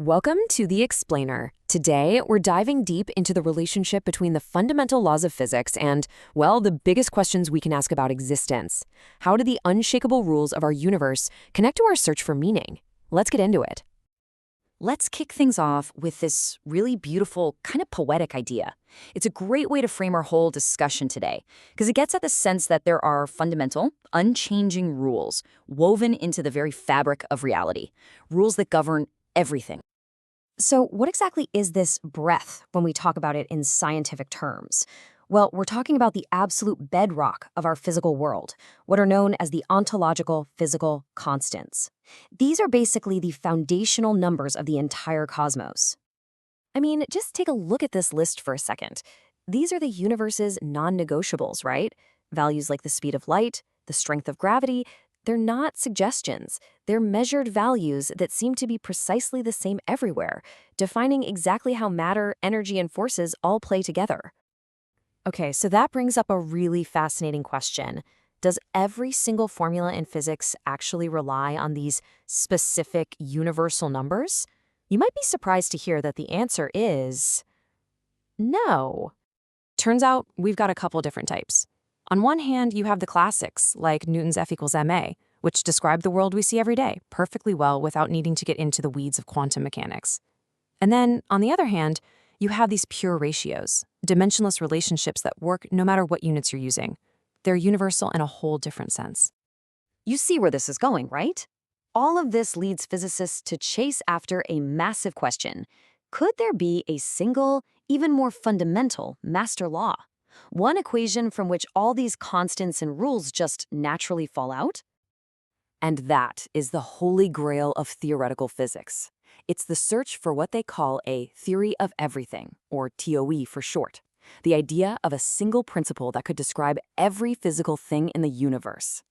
Welcome to The Explainer. Today, we're diving deep into the relationship between the fundamental laws of physics and, well, the biggest questions we can ask about existence. How do the unshakable rules of our universe connect to our search for meaning? Let's get into it. Let's kick things off with this really beautiful, kind of poetic idea. It's a great way to frame our whole discussion today, because it gets at the sense that there are fundamental, unchanging rules woven into the very fabric of reality, rules that govern everything. So, what exactly is this breath when we talk about it in scientific terms? Well, we're talking about the absolute bedrock of our physical world, what are known as the ontological physical constants. These are basically the foundational numbers of the entire cosmos. I mean, just take a look at this list for a second. These are the universe's non-negotiables, right? Values like the speed of light, the strength of gravity, they're not suggestions. They're measured values that seem to be precisely the same everywhere, defining exactly how matter, energy, and forces all play together. Okay, so that brings up a really fascinating question. Does every single formula in physics actually rely on these specific universal numbers? You might be surprised to hear that the answer is no. Turns out we've got a couple different types. On one hand, you have the classics, like Newton's F equals ma, which describe the world we see every day perfectly well without needing to get into the weeds of quantum mechanics. And then, on the other hand, you have these pure ratios, dimensionless relationships that work no matter what units you're using. They're universal in a whole different sense. You see where this is going, right? All of this leads physicists to chase after a massive question. Could there be a single, even more fundamental, master law? One equation from which all these constants and rules just naturally fall out? And that is the holy grail of theoretical physics. It's the search for what they call a theory of everything, or TOE for short. The idea of a single principle that could describe every physical thing in the universe.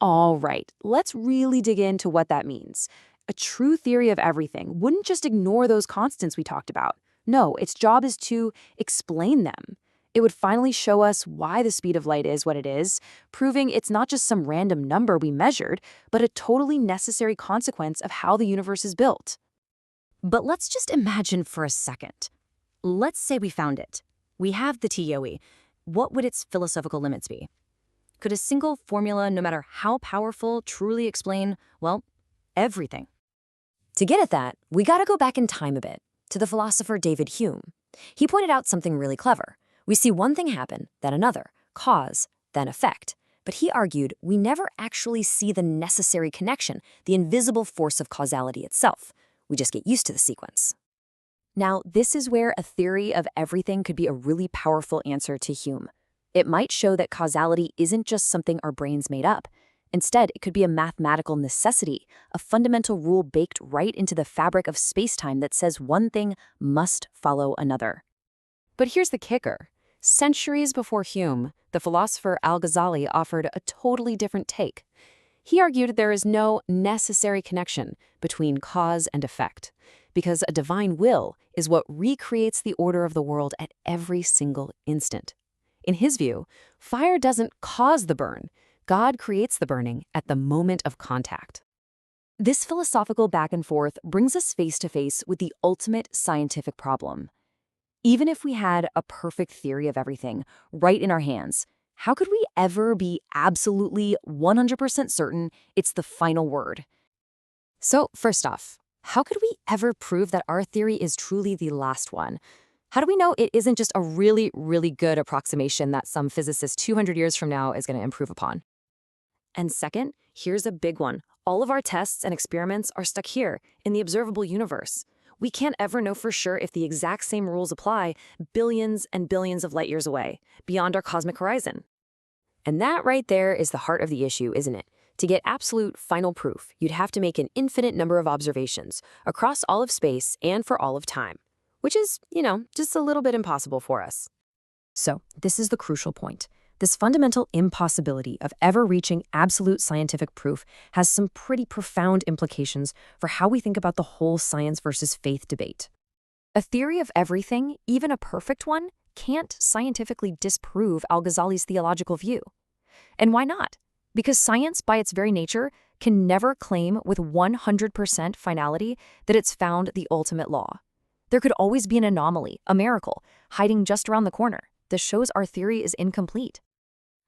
All right, let's really dig into what that means. A true theory of everything wouldn't just ignore those constants we talked about. No, its job is to explain them. It would finally show us why the speed of light is what it is, proving it's not just some random number we measured, but a totally necessary consequence of how the universe is built. But let's just imagine for a second. Let's say we found it. We have the TOE. What would its philosophical limits be? Could a single formula, no matter how powerful, truly explain, well, everything? To get at that, we gotta go back in time a bit, to the philosopher David Hume. He pointed out something really clever. We see one thing happen, then another, cause, then effect. But he argued we never actually see the necessary connection, the invisible force of causality itself. We just get used to the sequence. Now, this is where a theory of everything could be a really powerful answer to Hume. It might show that causality isn't just something our brains made up. Instead, it could be a mathematical necessity, a fundamental rule baked right into the fabric of space-time that says one thing must follow another. But here's the kicker. Centuries before Hume, the philosopher Al-Ghazali offered a totally different take. He argued there is no necessary connection between cause and effect, because a divine will is what recreates the order of the world at every single instant. In his view, fire doesn't cause the burn. God creates the burning at the moment of contact. This philosophical back and forth brings us face to face with the ultimate scientific problem. Even if we had a perfect theory of everything right in our hands, how could we ever be absolutely 100% certain it's the final word? So, first off, how could we ever prove that our theory is truly the last one? How do we know it isn't just a really, really good approximation that some physicist 200 years from now is going to improve upon? And second, here's a big one. All of our tests and experiments are stuck here, in the observable universe. We can't ever know for sure if the exact same rules apply billions and billions of light years away, beyond our cosmic horizon. And that right there is the heart of the issue, isn't it? To get absolute final proof, you'd have to make an infinite number of observations across all of space and for all of time, which is, just a little bit impossible for us. So, this is the crucial point. This fundamental impossibility of ever reaching absolute scientific proof has some pretty profound implications for how we think about the whole science versus faith debate. A theory of everything, even a perfect one, can't scientifically disprove Al-Ghazali's theological view. And why not? Because science, by its very nature, can never claim with 100% finality that it's found the ultimate law. There could always be an anomaly, a miracle, hiding just around the corner. This shows our theory is incomplete.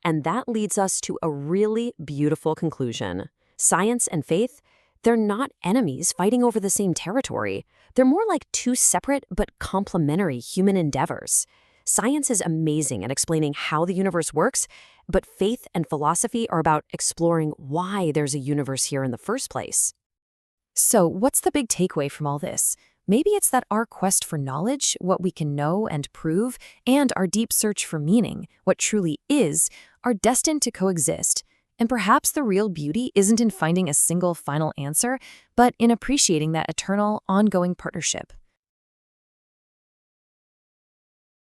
And that leads us to a really beautiful conclusion. Science and faith, they're not enemies fighting over the same territory. They're more like two separate but complementary human endeavors. Science is amazing at explaining how the universe works, but faith and philosophy are about exploring why there's a universe here in the first place. So, what's the big takeaway from all this? Maybe it's that our quest for knowledge, what we can know and prove, and our deep search for meaning, what truly is, are destined to coexist. And perhaps the real beauty isn't in finding a single final answer, but in appreciating that eternal, ongoing partnership.